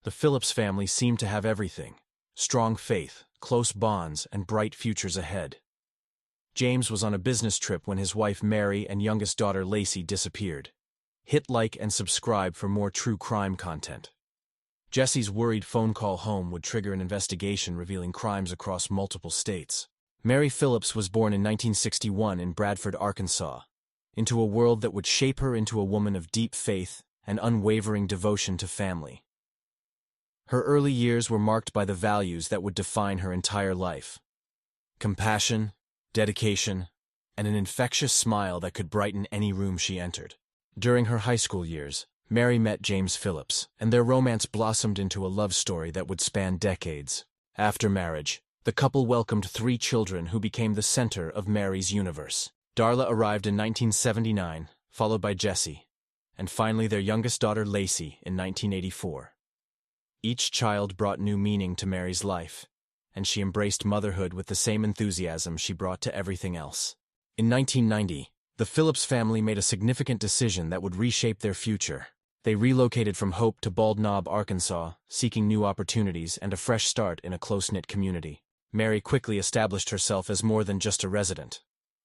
The Phillips family seemed to have everything: strong faith, close bonds, and bright futures ahead. James was on a business trip when his wife Mary and youngest daughter Lacey disappeared. Hit like and subscribe for more true crime content. Jesse's worried phone call home would trigger an investigation revealing crimes across multiple states. Mary Phillips was born in 1961 in Bradford, Arkansas, into a world that would shape her into a woman of deep faith and unwavering devotion to family. Her early years were marked by the values that would define her entire life: compassion, dedication, and an infectious smile that could brighten any room she entered. During her high school years, Mary met James Phillips, and their romance blossomed into a love story that would span decades. After marriage, the couple welcomed 3 children who became the center of Mary's universe. Darla arrived in 1979, followed by Jesse, and finally their youngest daughter Lacey in 1984. Each child brought new meaning to Mary's life, and she embraced motherhood with the same enthusiasm she brought to everything else. In 1990, the Phillips family made a significant decision that would reshape their future. They relocated from Hope to Bald Knob, Arkansas, seeking new opportunities and a fresh start in a close-knit community. Mary quickly established herself as more than just a resident.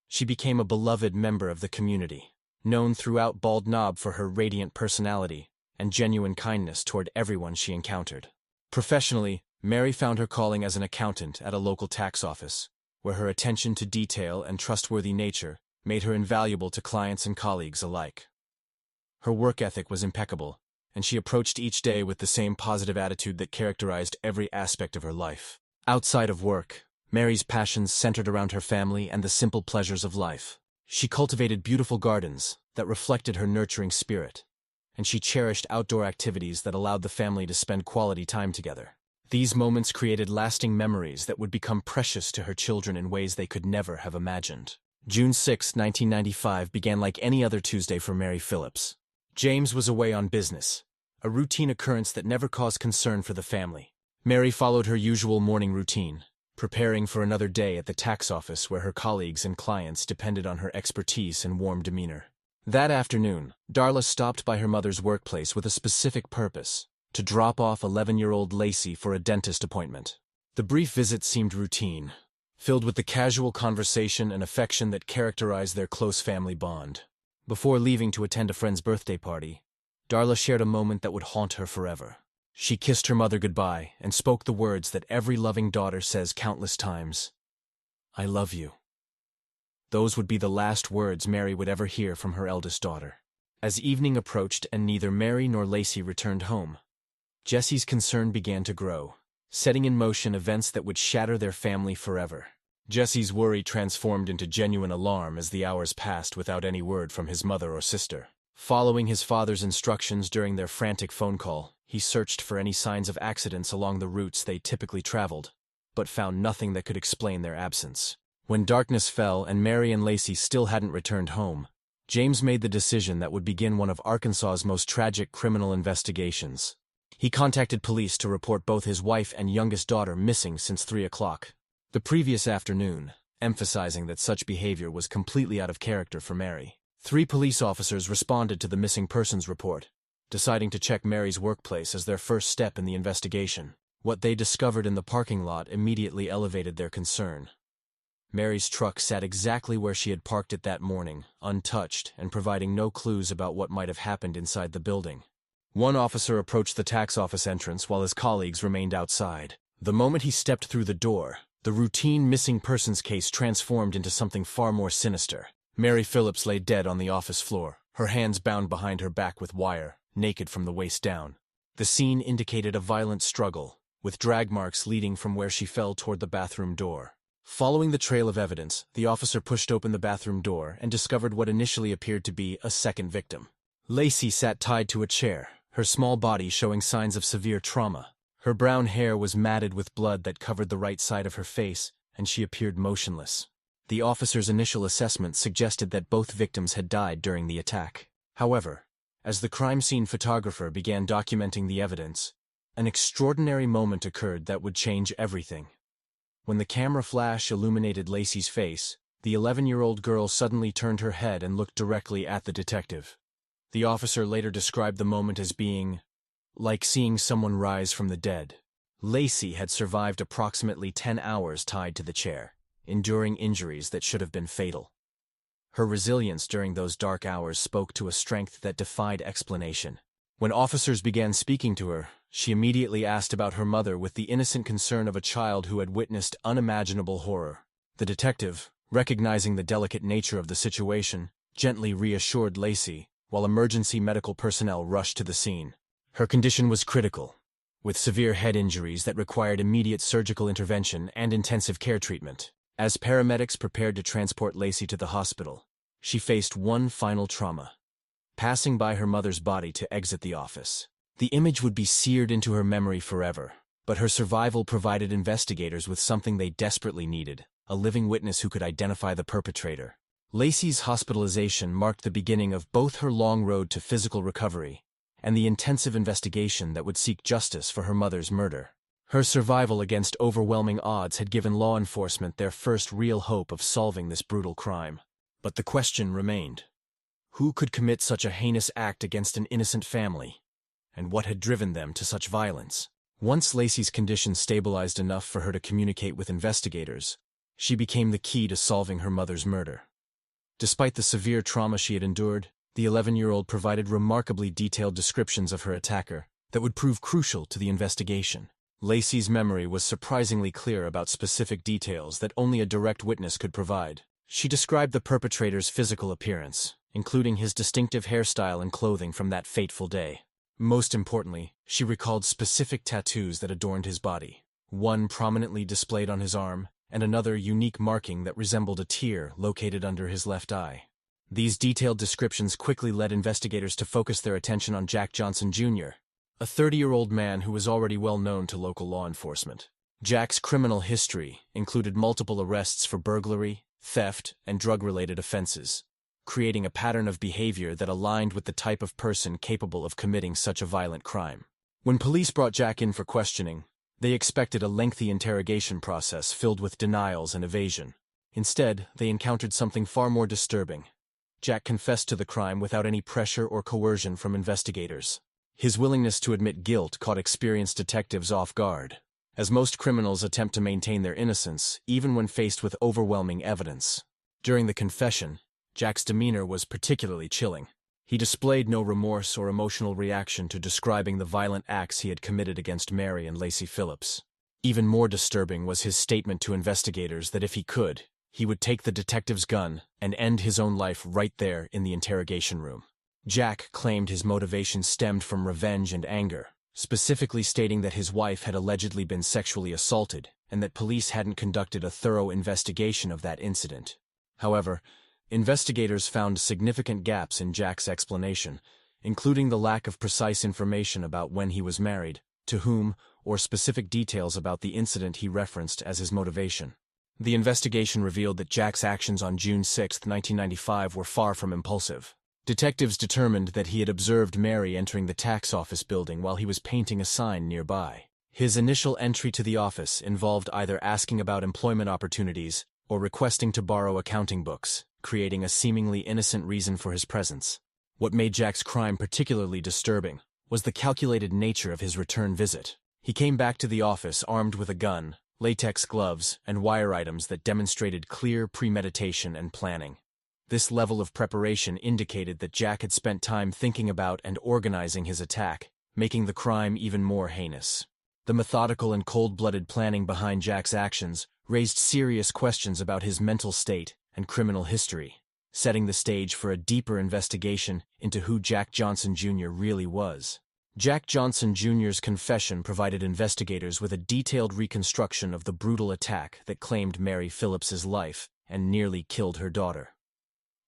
She became a beloved member of the community, known throughout Bald Knob for her radiant personality and genuine kindness toward everyone she encountered. Professionally, Mary found her calling as an accountant at a local tax office, where her attention to detail and trustworthy nature made her invaluable to clients and colleagues alike. Her work ethic was impeccable, and she approached each day with the same positive attitude that characterized every aspect of her life. Outside of work, Mary's passions centered around her family and the simple pleasures of life. She cultivated beautiful gardens that reflected her nurturing spirit, and she cherished outdoor activities that allowed the family to spend quality time together. These moments created lasting memories that would become precious to her children in ways they could never have imagined. June 6, 1995 began like any other Tuesday for Mary Phillips. James was away on business, a routine occurrence that never caused concern for the family. Mary followed her usual morning routine, preparing for another day at the tax office where her colleagues and clients depended on her expertise and warm demeanor. That afternoon, Darla stopped by her mother's workplace with a specific purpose: to drop off 11-year-old Lacey for a dentist appointment. The brief visit seemed routine, filled with the casual conversation and affection that characterized their close family bond. Before leaving to attend a friend's birthday party, Darla shared a moment that would haunt her forever. She kissed her mother goodbye and spoke the words that every loving daughter says countless times: "I love you." Those would be the last words Mary would ever hear from her eldest daughter. As evening approached and neither Mary nor Lacey returned home, Jesse's concern began to grow, setting in motion events that would shatter their family forever. Jesse's worry transformed into genuine alarm as the hours passed without any word from his mother or sister. Following his father's instructions during their frantic phone call, he searched for any signs of accidents along the routes they typically traveled, but found nothing that could explain their absence. When darkness fell and Mary and Lacey still hadn't returned home, James made the decision that would begin one of Arkansas's most tragic criminal investigations. He contacted police to report both his wife and youngest daughter missing since 3 o'clock the previous afternoon, emphasizing that such behavior was completely out of character for Mary. 3 police officers responded to the missing persons report, deciding to check Mary's workplace as their first step in the investigation. What they discovered in the parking lot immediately elevated their concern. Mary's truck sat exactly where she had parked it that morning, untouched and providing no clues about what might have happened inside the building. One officer approached the tax office entrance while his colleagues remained outside. The moment he stepped through the door, the routine missing persons case transformed into something far more sinister. Mary Phillips lay dead on the office floor, her hands bound behind her back with wire, naked from the waist down. The scene indicated a violent struggle, with drag marks leading from where she fell toward the bathroom door. Following the trail of evidence, the officer pushed open the bathroom door and discovered what initially appeared to be a second victim. Lacey sat tied to a chair, her small body showing signs of severe trauma. Her brown hair was matted with blood that covered the right side of her face, and she appeared motionless. The officer's initial assessment suggested that both victims had died during the attack. However, as the crime scene photographer began documenting the evidence, an extraordinary moment occurred that would change everything. When the camera flash illuminated Lacey's face, the 11-year-old girl suddenly turned her head and looked directly at the detective. The officer later described the moment as being like seeing someone rise from the dead. Lacey had survived approximately 10 hours tied to the chair, enduring injuries that should have been fatal. Her resilience during those dark hours spoke to a strength that defied explanation. When officers began speaking to her, she immediately asked about her mother with the innocent concern of a child who had witnessed unimaginable horror. The detective, recognizing the delicate nature of the situation, gently reassured Lacey, while emergency medical personnel rushed to the scene. Her condition was critical, with severe head injuries that required immediate surgical intervention and intensive care treatment. As paramedics prepared to transport Lacey to the hospital, she faced one final trauma: passing by her mother's body to exit the office. The image would be seared into her memory forever, but her survival provided investigators with something they desperately needed: a living witness who could identify the perpetrator. Lacey's hospitalization marked the beginning of both her long road to physical recovery and the intensive investigation that would seek justice for her mother's murder. Her survival against overwhelming odds had given law enforcement their first real hope of solving this brutal crime. But the question remained: who could commit such a heinous act against an innocent family? And what had driven them to such violence? Once Lacey's condition stabilized enough for her to communicate with investigators, she became the key to solving her mother's murder. Despite the severe trauma she had endured, the 11-year-old provided remarkably detailed descriptions of her attacker that would prove crucial to the investigation. Lacey's memory was surprisingly clear about specific details that only a direct witness could provide. She described the perpetrator's physical appearance, including his distinctive hairstyle and clothing from that fateful day. Most importantly, she recalled specific tattoos that adorned his body, one prominently displayed on his arm, and another unique marking that resembled a tear located under his left eye. These detailed descriptions quickly led investigators to focus their attention on Jack Johnson Jr., a 30-year-old man who was already well known to local law enforcement. Jack's criminal history included multiple arrests for burglary, theft, and drug-related offenses, creating a pattern of behavior that aligned with the type of person capable of committing such a violent crime. When police brought Jack in for questioning, they expected a lengthy interrogation process filled with denials and evasion. Instead, they encountered something far more disturbing. Jack confessed to the crime without any pressure or coercion from investigators. His willingness to admit guilt caught experienced detectives off guard, as most criminals attempt to maintain their innocence, even when faced with overwhelming evidence. During the confession, Jack's demeanor was particularly chilling. He displayed no remorse or emotional reaction to describing the violent acts he had committed against Mary and Lacey Phillips. Even more disturbing was his statement to investigators that if he could, he would take the detective's gun and end his own life right there in the interrogation room. Jack claimed his motivation stemmed from revenge and anger, specifically stating that his wife had allegedly been sexually assaulted and that police hadn't conducted a thorough investigation of that incident. However, investigators found significant gaps in Jack's explanation, including the lack of precise information about when he was married, to whom, or specific details about the incident he referenced as his motivation. The investigation revealed that Jack's actions on June 6, 1995 were far from impulsive. Detectives determined that he had observed Mary entering the tax office building while he was painting a sign nearby. His initial entry to the office involved either asking about employment opportunities or requesting to borrow accounting books, creating a seemingly innocent reason for his presence. What made Jack's crime particularly disturbing was the calculated nature of his return visit. He came back to the office armed with a gun, latex gloves, and wire items that demonstrated clear premeditation and planning. This level of preparation indicated that Jack had spent time thinking about and organizing his attack, making the crime even more heinous. The methodical and cold-blooded planning behind Jack's actions raised serious questions about his mental state and criminal history, setting the stage for a deeper investigation into who Jack Johnson Jr. really was. Jack Johnson Jr.'s confession provided investigators with a detailed reconstruction of the brutal attack that claimed Mary Phillips's life and nearly killed her daughter.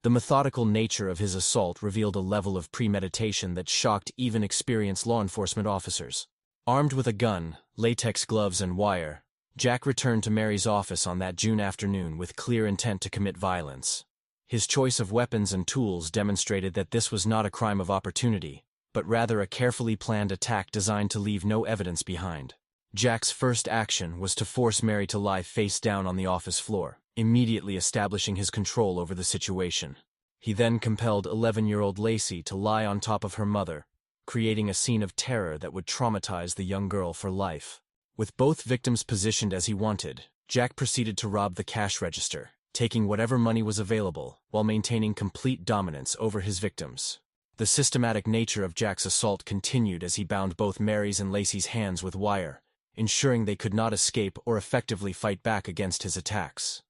The methodical nature of his assault revealed a level of premeditation that shocked even experienced law enforcement officers. Armed with a gun, latex gloves, and wire, Jack returned to Mary's office on that June afternoon with clear intent to commit violence. His choice of weapons and tools demonstrated that this was not a crime of opportunity, but rather a carefully planned attack designed to leave no evidence behind. Jack's first action was to force Mary to lie face down on the office floor, immediately establishing his control over the situation. He then compelled 11-year-old Lacey to lie on top of her mother, creating a scene of terror that would traumatize the young girl for life. With both victims positioned as he wanted, Jack proceeded to rob the cash register, taking whatever money was available while maintaining complete dominance over his victims. The systematic nature of Jack's assault continued as he bound both Mary's and Lacey's hands with wire, ensuring they could not escape or effectively fight back against his attacks.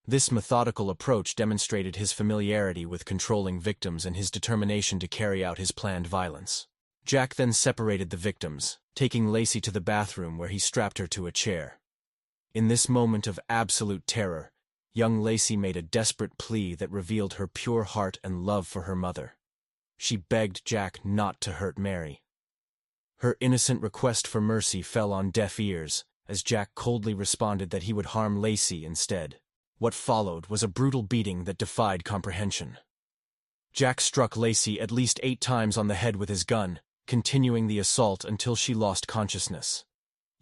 This methodical approach demonstrated his familiarity with controlling victims and his determination to carry out his planned violence. Jack then separated the victims, taking Lacey to the bathroom where he strapped her to a chair. In this moment of absolute terror, young Lacey made a desperate plea that revealed her pure heart and love for her mother. She begged Jack not to hurt Mary. Her innocent request for mercy fell on deaf ears, as Jack coldly responded that he would harm Lacey instead. What followed was a brutal beating that defied comprehension. Jack struck Lacey at least 8 times on the head with his gun, continuing the assault until she lost consciousness.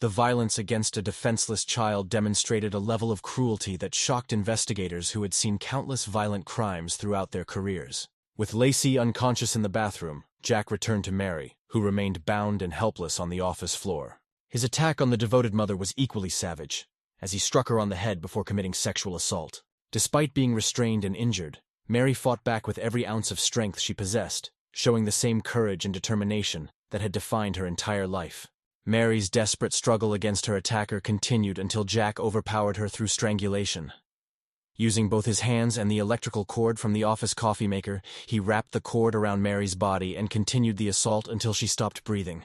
The violence against a defenseless child demonstrated a level of cruelty that shocked investigators who had seen countless violent crimes throughout their careers. With Lacey unconscious in the bathroom, Jack returned to Mary, who remained bound and helpless on the office floor. His attack on the devoted mother was equally savage, as he struck her on the head before committing sexual assault. Despite being restrained and injured, Mary fought back with every ounce of strength she possessed, showing the same courage and determination that had defined her entire life. Mary's desperate struggle against her attacker continued until Jack overpowered her through strangulation. Using both his hands and the electrical cord from the office coffee maker, he wrapped the cord around Mary's body and continued the assault until she stopped breathing.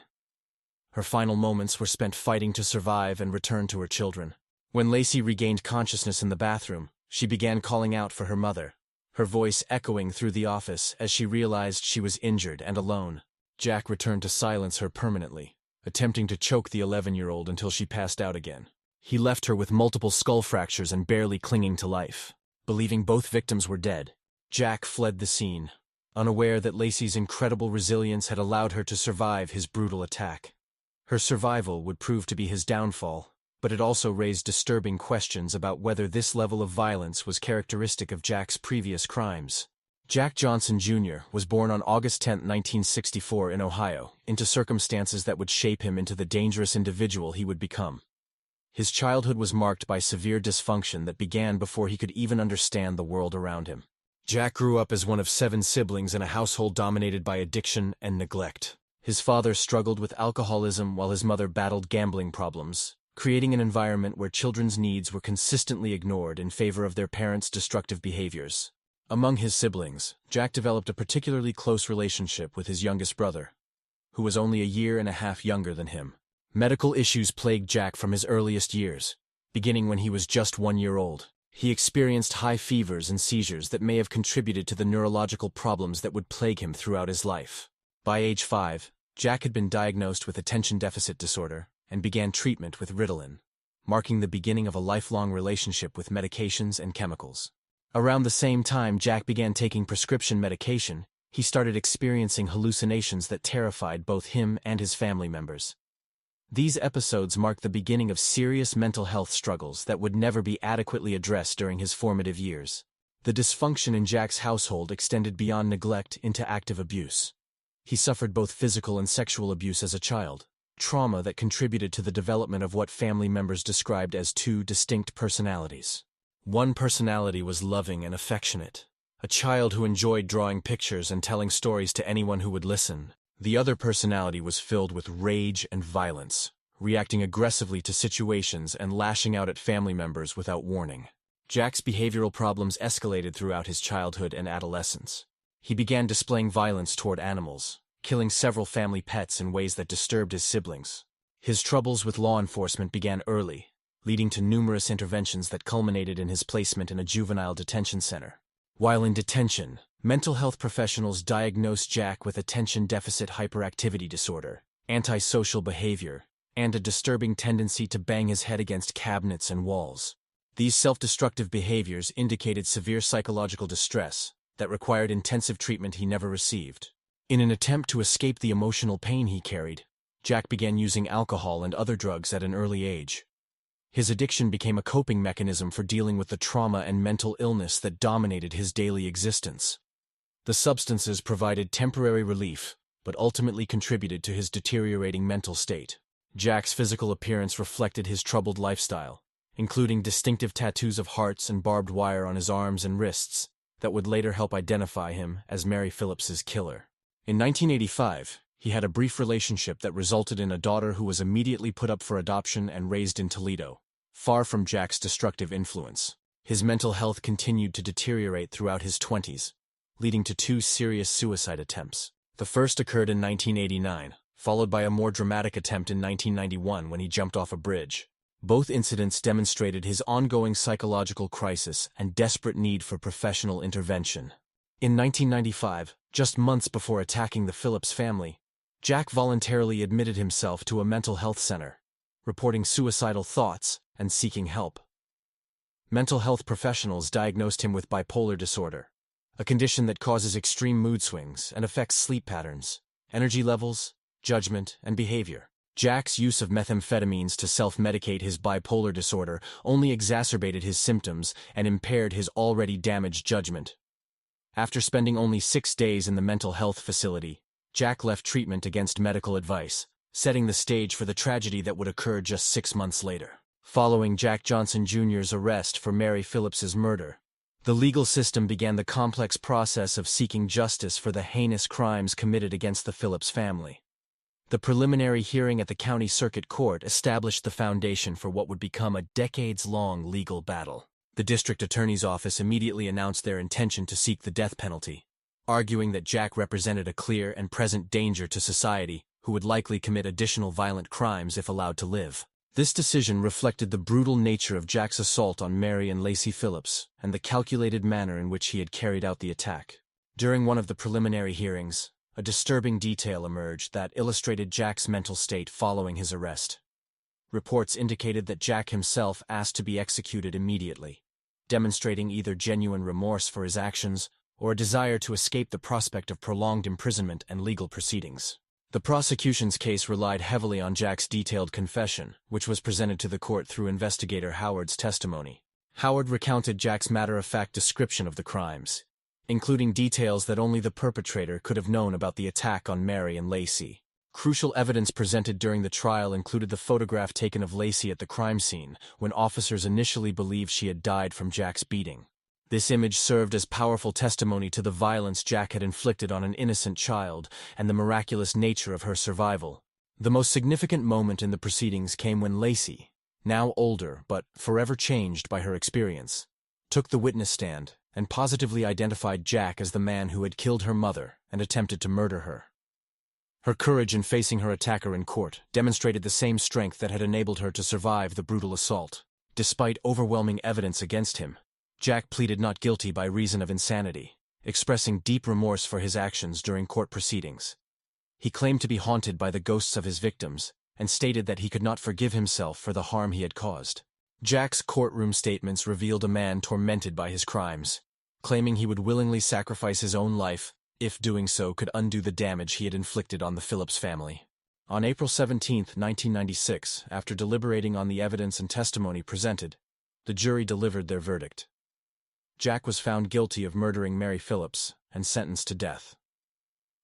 Her final moments were spent fighting to survive and return to her children. When Lacey regained consciousness in the bathroom, she began calling out for her mother, her voice echoing through the office as she realized she was injured and alone. Jack returned to silence her permanently, attempting to choke the 11-year-old until she passed out again. He left her with multiple skull fractures and barely clinging to life. Believing both victims were dead, Jack fled the scene, unaware that Lacey's incredible resilience had allowed her to survive his brutal attack. Her survival would prove to be his downfall, but it also raised disturbing questions about whether this level of violence was characteristic of Jack's previous crimes. Jack Johnson, Jr. was born on August 10, 1964 in Ohio, into circumstances that would shape him into the dangerous individual he would become. His childhood was marked by severe dysfunction that began before he could even understand the world around him. Jack grew up as one of 7 siblings in a household dominated by addiction and neglect. His father struggled with alcoholism while his mother battled gambling problems, creating an environment where children's needs were consistently ignored in favor of their parents' destructive behaviors. Among his siblings, Jack developed a particularly close relationship with his youngest brother, who was only a year and a half younger than him. Medical issues plagued Jack from his earliest years, beginning when he was just 1 year old. He experienced high fevers and seizures that may have contributed to the neurological problems that would plague him throughout his life. By age 5, Jack had been diagnosed with attention deficit disorder and began treatment with Ritalin, marking the beginning of a lifelong relationship with medications and chemicals. Around the same time Jack began taking prescription medication, he started experiencing hallucinations that terrified both him and his family members. These episodes marked the beginning of serious mental health struggles that would never be adequately addressed during his formative years. The dysfunction in Jack's household extended beyond neglect into active abuse. He suffered both physical and sexual abuse as a child, trauma that contributed to the development of what family members described as 2 distinct personalities. One personality was loving and affectionate, a child who enjoyed drawing pictures and telling stories to anyone who would listen. The other personality was filled with rage and violence, reacting aggressively to situations and lashing out at family members without warning. Jack's behavioral problems escalated throughout his childhood and adolescence. He began displaying violence toward animals, killing several family pets in ways that disturbed his siblings. His troubles with law enforcement began early, leading to numerous interventions that culminated in his placement in a juvenile detention center. While in detention, mental health professionals diagnosed Jack with attention deficit hyperactivity disorder, antisocial behavior, and a disturbing tendency to bang his head against cabinets and walls. These self-destructive behaviors indicated severe psychological distress that required intensive treatment he never received. In an attempt to escape the emotional pain he carried, Jack began using alcohol and other drugs at an early age. His addiction became a coping mechanism for dealing with the trauma and mental illness that dominated his daily existence. The substances provided temporary relief, but ultimately contributed to his deteriorating mental state. Jack's physical appearance reflected his troubled lifestyle, including distinctive tattoos of hearts and barbed wire on his arms and wrists that would later help identify him as Mary Phillips's killer. In 1985, he had a brief relationship that resulted in a daughter who was immediately put up for adoption and raised in Toledo, far from Jack's destructive influence. His mental health continued to deteriorate throughout his 20s, leading to 2 serious suicide attempts. The first occurred in 1989, followed by a more dramatic attempt in 1991 when he jumped off a bridge. Both incidents demonstrated his ongoing psychological crisis and desperate need for professional intervention. In 1995, just months before attacking the Phillips family, Jack voluntarily admitted himself to a mental health center, reporting suicidal thoughts and seeking help. Mental health professionals diagnosed him with bipolar disorder, a condition that causes extreme mood swings and affects sleep patterns, energy levels, judgment, and behavior. Jack's use of methamphetamines to self-medicate his bipolar disorder only exacerbated his symptoms and impaired his already damaged judgment. After spending only 6 days in the mental health facility, Jack left treatment against medical advice, setting the stage for the tragedy that would occur just 6 months later. Following Jack Johnson Jr.'s arrest for Mary Phillips's murder, the legal system began the complex process of seeking justice for the heinous crimes committed against the Phillips family. The preliminary hearing at the County Circuit Court established the foundation for what would become a decades-long legal battle. The district attorney's office immediately announced their intention to seek the death penalty, arguing that Jack represented a clear and present danger to society who would likely commit additional violent crimes if allowed to live. This decision reflected the brutal nature of Jack's assault on Mary and Lacey Phillips and the calculated manner in which he had carried out the attack. During one of the preliminary hearings, a disturbing detail emerged that illustrated Jack's mental state following his arrest. Reports indicated that Jack himself asked to be executed immediately, demonstrating either genuine remorse for his actions or a desire to escape the prospect of prolonged imprisonment and legal proceedings. The prosecution's case relied heavily on Jack's detailed confession, which was presented to the court through investigator Howard's testimony. Howard recounted Jack's matter-of-fact description of the crimes, including details that only the perpetrator could have known about the attack on Mary and Lacey. Crucial evidence presented during the trial included the photograph taken of Lacey at the crime scene when officers initially believed she had died from Jack's beating. This image served as powerful testimony to the violence Jack had inflicted on an innocent child and the miraculous nature of her survival. The most significant moment in the proceedings came when Lacey, now older but forever changed by her experience, took the witness stand and positively identified Jack as the man who had killed her mother and attempted to murder her. Her courage in facing her attacker in court demonstrated the same strength that had enabled her to survive the brutal assault. Despite overwhelming evidence against him, Jack pleaded not guilty by reason of insanity, expressing deep remorse for his actions during court proceedings. He claimed to be haunted by the ghosts of his victims and stated that he could not forgive himself for the harm he had caused. Jack's courtroom statements revealed a man tormented by his crimes, claiming he would willingly sacrifice his own life if doing so could undo the damage he had inflicted on the Phillips family. On April 17, 1996, after deliberating on the evidence and testimony presented, the jury delivered their verdict. Jack was found guilty of murdering Mary Phillips and sentenced to death.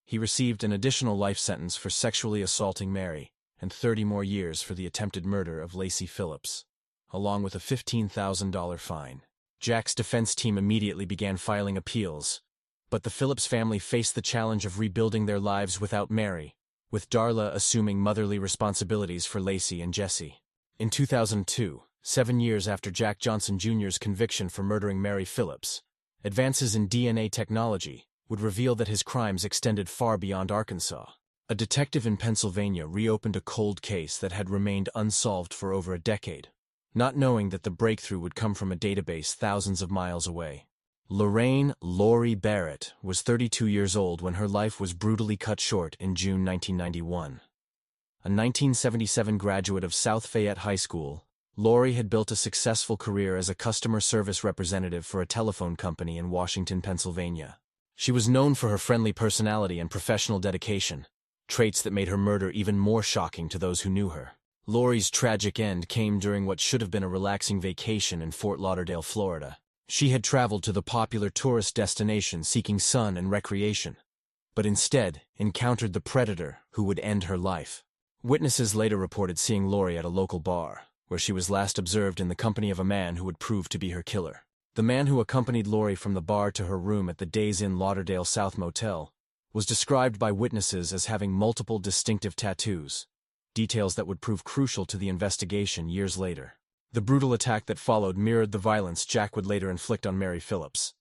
He received an additional life sentence for sexually assaulting Mary and 30 more years for the attempted murder of Lacey Phillips, along with a $15,000 fine. Jack's defense team immediately began filing appeals, but the Phillips family faced the challenge of rebuilding their lives without Mary, with Darla assuming motherly responsibilities for Lacey and Jesse. In 2002, 7 years after Jack Johnson Jr.'s conviction for murdering Mary Phillips, advances in DNA technology would reveal that his crimes extended far beyond Arkansas. A detective in Pennsylvania reopened a cold case that had remained unsolved for over a decade, not knowing that the breakthrough would come from a database thousands of miles away. Lorraine "Lori" Barrett was 32 years old when her life was brutally cut short in June 1991. A 1977 graduate of South Fayette High School, Lori had built a successful career as a customer service representative for a telephone company in Washington, Pennsylvania. She was known for her friendly personality and professional dedication, traits that made her murder even more shocking to those who knew her. Lori's tragic end came during what should have been a relaxing vacation in Fort Lauderdale, Florida. She had traveled to the popular tourist destination seeking sun and recreation, but instead encountered the predator who would end her life. Witnesses later reported seeing Lori at a local bar, where she was last observed in the company of a man who would prove to be her killer. The man who accompanied Lori from the bar to her room at the Days Inn Lauderdale South Motel was described by witnesses as having multiple distinctive tattoos, details that would prove crucial to the investigation years later. The brutal attack that followed mirrored the violence Jack would later inflict on Mary Phillips.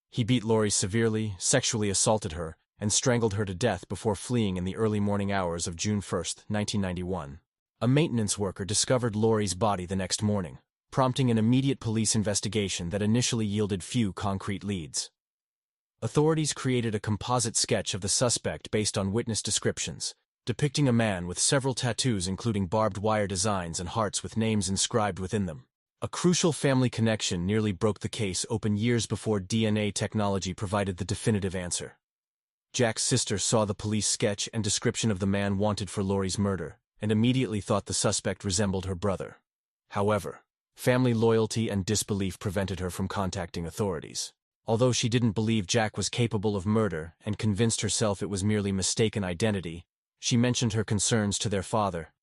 He beat Lori severely, sexually assaulted her, and strangled her to death before fleeing in the early morning hours of June 1, 1991. A maintenance worker discovered Lori's body the next morning, prompting an immediate police investigation that initially yielded few concrete leads. Authorities created a composite sketch of the suspect based on witness descriptions, depicting a man with several tattoos including barbed wire designs and hearts with names inscribed within them. A crucial family connection nearly broke the case open years before DNA technology provided the definitive answer. Jack's sister saw the police sketch and description of the man wanted for Lori's murder, and immediately thought the suspect resembled her brother. However, family loyalty and disbelief prevented her from contacting authorities. Although she didn't believe Jack was capable of murder and convinced herself it was merely mistaken identity, she mentioned her concerns to their father.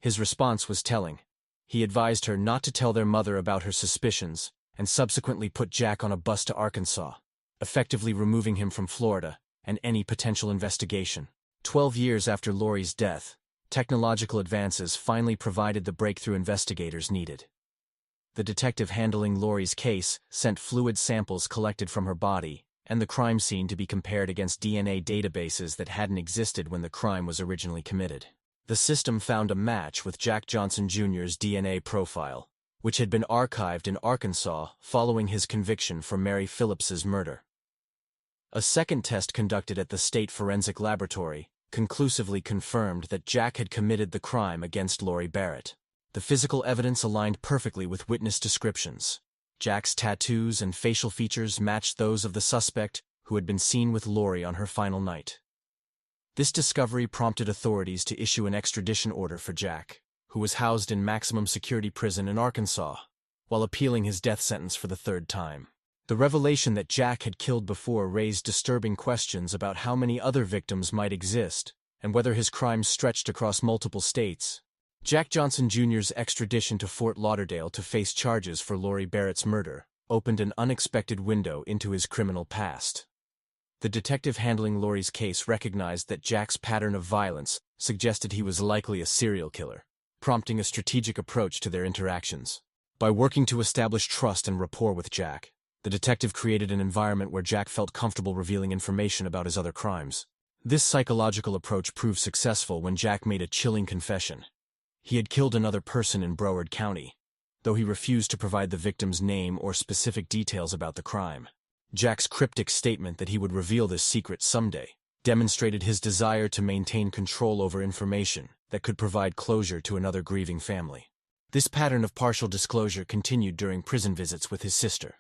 His response was telling. He advised her not to tell their mother about her suspicions, and subsequently put Jack on a bus to Arkansas, effectively removing him from Florida and any potential investigation. 12 years after Lori's death, technological advances finally provided the breakthrough investigators needed. The detective handling Lori's case sent fluid samples collected from her body and the crime scene to be compared against DNA databases that hadn't existed when the crime was originally committed. The system found a match with Jack Johnson Jr.'s DNA profile, which had been archived in Arkansas following his conviction for Mary Phillips's murder. A second test conducted at the State Forensic Laboratory conclusively confirmed that Jack had committed the crime against Lori Barrett. The physical evidence aligned perfectly with witness descriptions. Jack's tattoos and facial features matched those of the suspect who had been seen with Lori on her final night. This discovery prompted authorities to issue an extradition order for Jack, who was housed in maximum security prison in Arkansas, while appealing his death sentence for the third time. The revelation that Jack had killed before raised disturbing questions about how many other victims might exist and whether his crimes stretched across multiple states. Jack Johnson Jr.'s extradition to Fort Lauderdale to face charges for Lori Barrett's murder opened an unexpected window into his criminal past. The detective handling Lori's case recognized that Jack's pattern of violence suggested he was likely a serial killer, prompting a strategic approach to their interactions. By working to establish trust and rapport with Jack, the detective created an environment where Jack felt comfortable revealing information about his other crimes. This psychological approach proved successful when Jack made a chilling confession. He had killed another person in Broward County, though he refused to provide the victim's name or specific details about the crime. Jack's cryptic statement that he would reveal this secret someday demonstrated his desire to maintain control over information that could provide closure to another grieving family. This pattern of partial disclosure continued during prison visits with his sister.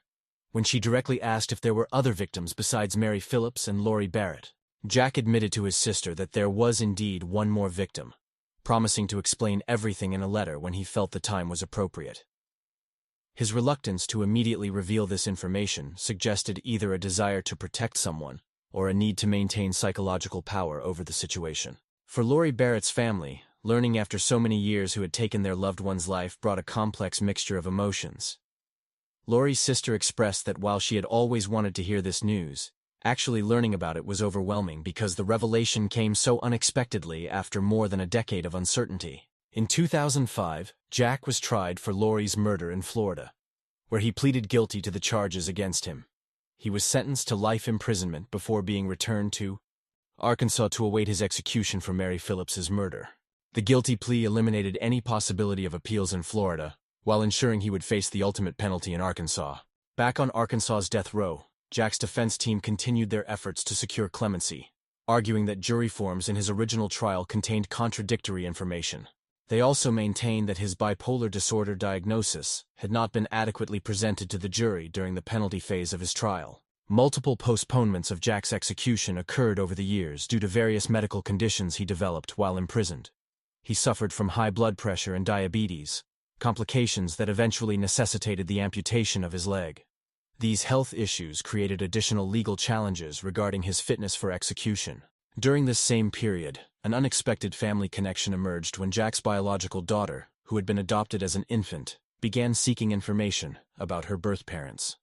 When she directly asked if there were other victims besides Mary Phillips and Lori Barrett, Jack admitted to his sister that there was indeed one more victim, promising to explain everything in a letter when he felt the time was appropriate. His reluctance to immediately reveal this information suggested either a desire to protect someone or a need to maintain psychological power over the situation. For Lori Barrett's family, learning after so many years who had taken their loved one's life brought a complex mixture of emotions. Lori's sister expressed that while she had always wanted to hear this news, actually learning about it was overwhelming because the revelation came so unexpectedly after more than a decade of uncertainty. In 2005, Jack was tried for Lori's murder in Florida, where he pleaded guilty to the charges against him. He was sentenced to life imprisonment before being returned to Arkansas to await his execution for Mary Phillips's murder. The guilty plea eliminated any possibility of appeals in Florida, while ensuring he would face the ultimate penalty in Arkansas. Back on Arkansas's death row, Jack's defense team continued their efforts to secure clemency, arguing that jury forms in his original trial contained contradictory information. They also maintained that his bipolar disorder diagnosis had not been adequately presented to the jury during the penalty phase of his trial. Multiple postponements of Jack's execution occurred over the years due to various medical conditions he developed while imprisoned. He suffered from high blood pressure and diabetes, complications that eventually necessitated the amputation of his leg. These health issues created additional legal challenges regarding his fitness for execution. During this same period, an unexpected family connection emerged when Jack's biological daughter, who had been adopted as an infant, began seeking information about her birth parents.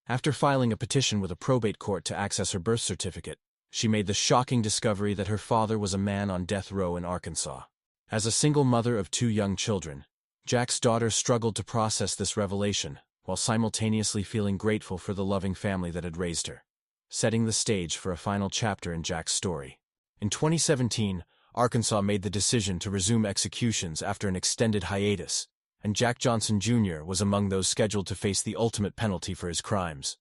After filing a petition with a probate court to access her birth certificate, she made the shocking discovery that her father was a man on death row in Arkansas. As a single mother of 2 young children, Jack's daughter struggled to process this revelation, while simultaneously feeling grateful for the loving family that had raised her, setting the stage for a final chapter in Jack's story. In 2017, Arkansas made the decision to resume executions after an extended hiatus, and Jack Johnson Jr. was among those scheduled to face the ultimate penalty for his crimes.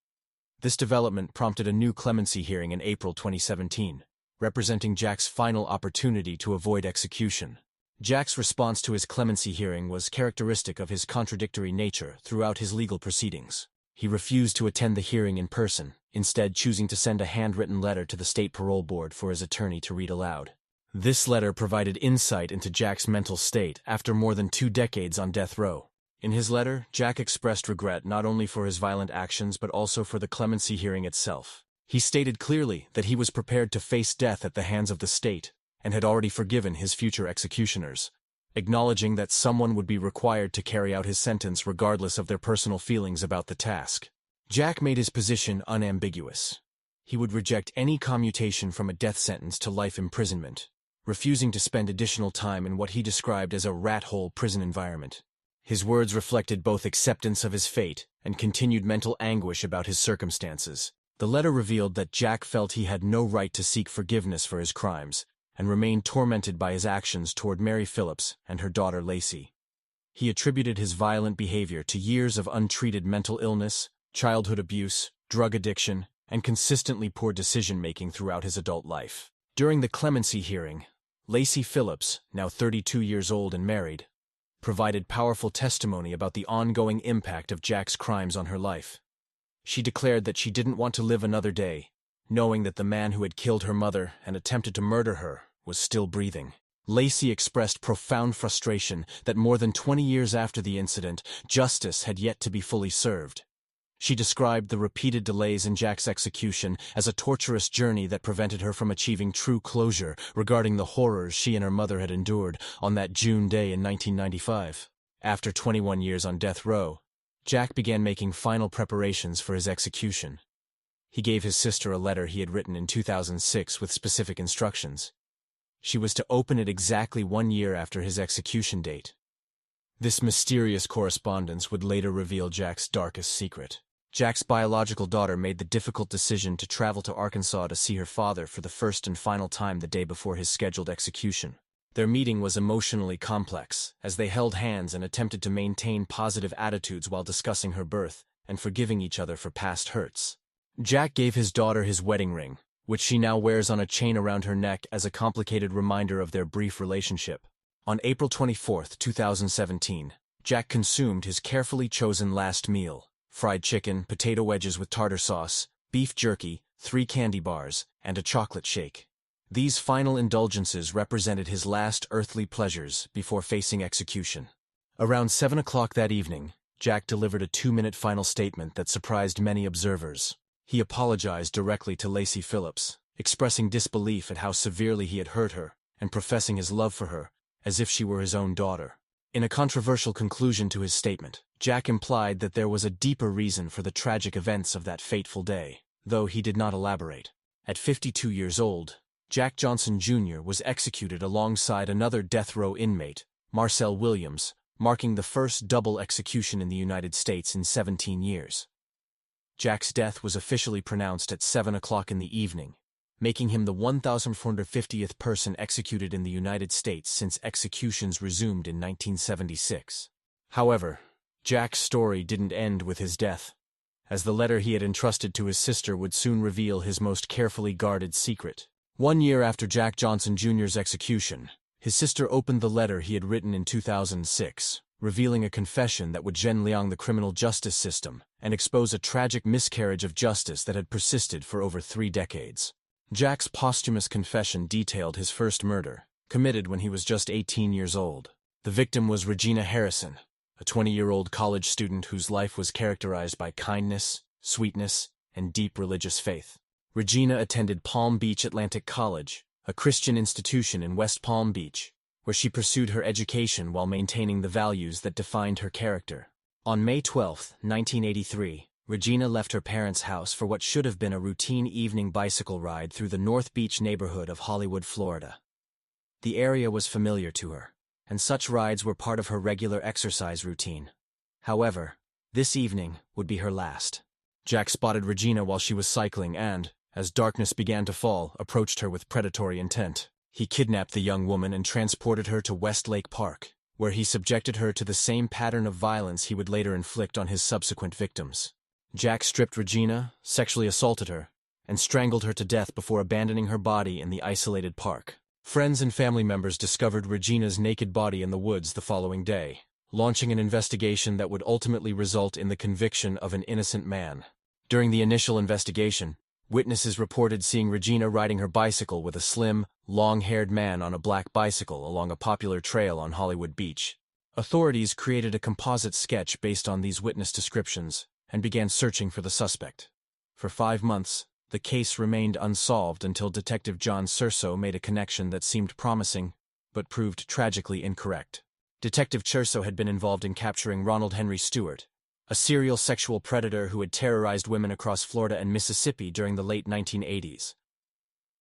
This development prompted a new clemency hearing in April 2017, representing Jack's final opportunity to avoid execution. Jack's response to his clemency hearing was characteristic of his contradictory nature throughout his legal proceedings. He refused to attend the hearing in person, instead choosing to send a handwritten letter to the state parole board for his attorney to read aloud. This letter provided insight into Jack's mental state after more than 2 decades on death row. In his letter, Jack expressed regret not only for his violent actions but also for the clemency hearing itself. He stated clearly that he was prepared to face death at the hands of the state, and had already forgiven his future executioners, acknowledging that someone would be required to carry out his sentence regardless of their personal feelings about the task. Jack made his position unambiguous. He would reject any commutation from a death sentence to life imprisonment, refusing to spend additional time in what he described as a rat-hole prison environment. His words reflected both acceptance of his fate and continued mental anguish about his circumstances. The letter revealed that Jack felt he had no right to seek forgiveness for his crimes, and remained tormented by his actions toward Mary Phillips and her daughter Lacey. He attributed his violent behavior to years of untreated mental illness, childhood abuse, drug addiction, and consistently poor decision-making throughout his adult life. During the clemency hearing, Lacey Phillips, now 32 years old and married, provided powerful testimony about the ongoing impact of Jack's crimes on her life. She declared that she didn't want to live another day, knowing that the man who had killed her mother and attempted to murder her was still breathing. Lacey expressed profound frustration that more than 20 years after the incident, justice had yet to be fully served. She described the repeated delays in Jack's execution as a torturous journey that prevented her from achieving true closure regarding the horrors she and her mother had endured on that June day in 1995. After 21 years on death row, Jack began making final preparations for his execution. He gave his sister a letter he had written in 2006 with specific instructions. She was to open it exactly 1 year after his execution date. This mysterious correspondence would later reveal Jack's darkest secret. Jack's biological daughter made the difficult decision to travel to Arkansas to see her father for the first and final time the day before his scheduled execution. Their meeting was emotionally complex, as they held hands and attempted to maintain positive attitudes while discussing her birth and forgiving each other for past hurts. Jack gave his daughter his wedding ring, which she now wears on a chain around her neck as a complicated reminder of their brief relationship. On April 24, 2017, Jack consumed his carefully chosen last meal: fried chicken, potato wedges with tartar sauce, beef jerky, 3 candy bars, and a chocolate shake. These final indulgences represented his last earthly pleasures before facing execution. Around 7 o'clock that evening, Jack delivered a 2-minute final statement that surprised many observers. He apologized directly to Lacey Phillips, expressing disbelief at how severely he had hurt her, and professing his love for her, as if she were his own daughter. In a controversial conclusion to his statement, Jack implied that there was a deeper reason for the tragic events of that fateful day, though he did not elaborate. At 52 years old, Jack Johnson Jr. was executed alongside another death row inmate, Marcel Williams, marking the first double execution in the United States in 17 years. Jack's death was officially pronounced at 7 o'clock in the evening, making him the 1,450th person executed in the United States since executions resumed in 1976. However, Jack's story didn't end with his death, as the letter he had entrusted to his sister would soon reveal his most carefully guarded secret. 1 year after Jack Johnson Jr.'s execution, his sister opened the letter he had written in 2006, revealing a confession that would zhenliang the criminal justice system and expose a tragic miscarriage of justice that had persisted for over 3 decades. Jack's posthumous confession detailed his first murder, committed when he was just 18 years old. The victim was Regina Harrison, a 20-year-old college student whose life was characterized by kindness, sweetness, and deep religious faith. Regina attended Palm Beach Atlantic College, a Christian institution in West Palm Beach, where she pursued her education while maintaining the values that defined her character. On May 12, 1983, Regina left her parents' house for what should have been a routine evening bicycle ride through the North Beach neighborhood of Hollywood, Florida. The area was familiar to her, and such rides were part of her regular exercise routine. However, this evening would be her last. Jack spotted Regina while she was cycling and, as darkness began to fall, approached her with predatory intent. He kidnapped the young woman and transported her to Westlake Park, where he subjected her to the same pattern of violence he would later inflict on his subsequent victims. Jack stripped Regina, sexually assaulted her, and strangled her to death before abandoning her body in the isolated park. Friends and family members discovered Regina's naked body in the woods the following day, launching an investigation that would ultimately result in the conviction of an innocent man. During the initial investigation, witnesses reported seeing Regina riding her bicycle with a slim, long-haired man on a black bicycle along a popular trail on Hollywood Beach. Authorities created a composite sketch based on these witness descriptions and began searching for the suspect. For 5 months, the case remained unsolved until Detective John Cerso made a connection that seemed promising, but proved tragically incorrect. Detective Cerso had been involved in capturing Ronald Henry Stewart, a serial sexual predator who had terrorized women across Florida and Mississippi during the late 1980s.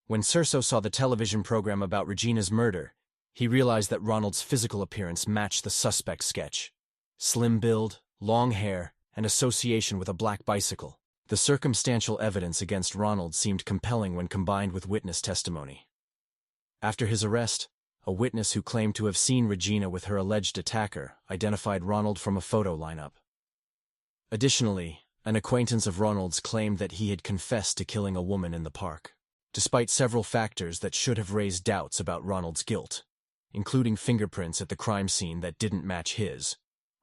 When Cerso saw the television program about Regina's murder, he realized that Ronald's physical appearance matched the suspect's sketch. Slim build, long hair, and association with a black bicycle. The circumstantial evidence against Ronald seemed compelling when combined with witness testimony. After his arrest, a witness who claimed to have seen Regina with her alleged attacker identified Ronald from a photo lineup. Additionally, an acquaintance of Ronald's claimed that he had confessed to killing a woman in the park. Despite several factors that should have raised doubts about Ronald's guilt, including fingerprints at the crime scene that didn't match his,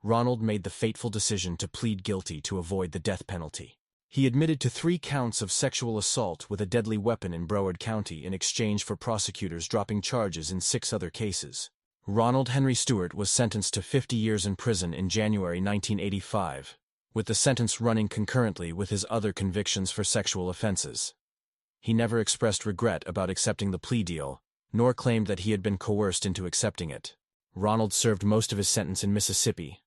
Ronald made the fateful decision to plead guilty to avoid the death penalty. He admitted to 3 counts of sexual assault with a deadly weapon in Broward County in exchange for prosecutors dropping charges in 6 other cases. Ronald Henry Stewart was sentenced to 50 years in prison in January 1985, with the sentence running concurrently with his other convictions for sexual offenses. He never expressed regret about accepting the plea deal, nor claimed that he had been coerced into accepting it. Ronald served most of his sentence in Mississippi,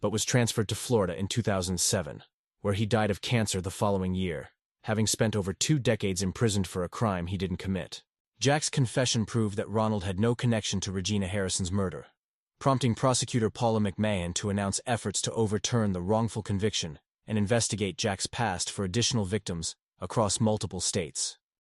but was transferred to Florida in 2007, where he died of cancer the following year, having spent over 2 decades imprisoned for a crime he didn't commit. Jack's confession proved that Ronald had no connection to Regina Harrison's murder, prompting prosecutor Paula McMahon to announce efforts to overturn the wrongful conviction and investigate Jack's past for additional victims across multiple states.